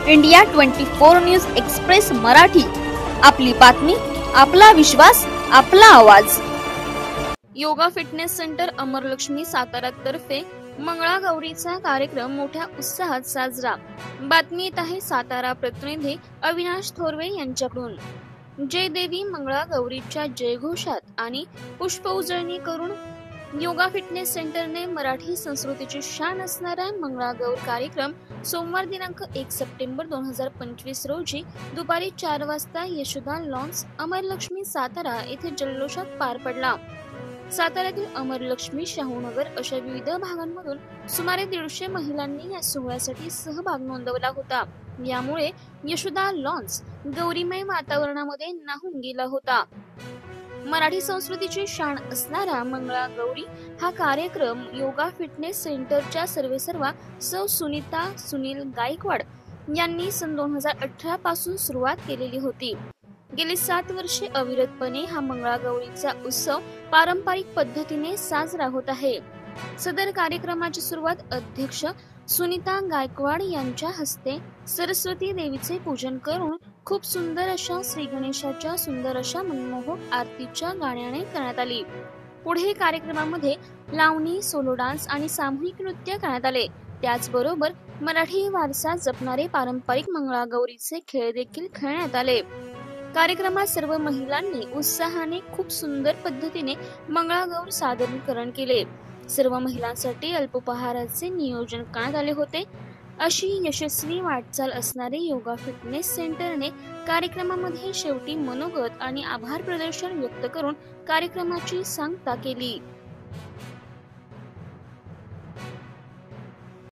India 24 news express Marathi, आपली बातमी, आपला विश्वास, आपला आवाज। योगा फिटनेस सेंटर अमरलक्ष्मी सातारा तर्फे मंगळागौरीचा कार्यक्रम मोठ्या उत्साहात साजरा। बातमी येत आहे सातारा प्रतिनिधी अविनाश थोरवे यांच्याकडून। जय देवी मंगळागौरीच्या जयघोषात आणि पुष्प उजळणी करून योगा फिटनेस सेंटरने मराठी संस्कृतीची शान असणारा मंगळागौर कार्यक्रम सोमवार दिनांक 1 सप्टेंबर 2025 रोजी दुपारी 4 वाजता यशोदा लॉन्स अमरलक्ष्मी सातारा येथे जल्लोषात पार पडला। साताऱ्यातील अमरलक्ष्मी, शाहूनगर अशा विविध भागांमधून सुमारे 150 महिलांनी या सोहळ्यासाठी सहभाग नोंदवला होता। यामुळे यशोदा लॉन्स गौरीमय वातावरणामध्ये न्हाऊन गेला होता। मराठी संस्कृतीची शान असणारा मंगळागौरी हा कार्यक्रम योगा फिटनेस सेंटरच्या सर्वेसर्वा सौ सुनीता सुनील गायकवाड यांनी सन 2018 पासून सुरुवात केलेली होती। गेली 7 वर्षे अविरतपणे हा मंगळागौरीचा उत्सव पारंपरिक पद्धतीने साजरा होत आहे। सदर कार्यक्रमाची सुरुवात अध्यक्ष सुनीता गायकवाड यांच्या हस्ते सरस्वती देवीचे पूजन करून खूप सुंदर अशा श्री गणेशाच्या सुंदर अशा मनमोहक आरतीच्या गाण्याने करण्यात आली। पुढे कार्यक्रमामध्ये लावणी, सोलो डान्स आणि सामूहिक नृत्य करण्यात आले। त्याचबरोबर मराठी वारसा जपणारे पारंपरिक मंगळागौरीचे खेळ देखील खेळण्यात आले। कार्यक्रमात सर्व महिलांनी उत्साहाने खूप सुंदर पद्धतीने मंगळागौर सादरीकरण केले। सर्व महिलांसाठी अल्पोपहाराचे नियोजन करण्यात आले होते। अशी यशस्वी वाटचाल असणारे योगा फिटनेस सेंटरने कार्यक्रमामध्ये शेवटी मनोगत आणि आभार प्रदर्शन व्यक्त करून कार्यक्रमाची सांगता केली।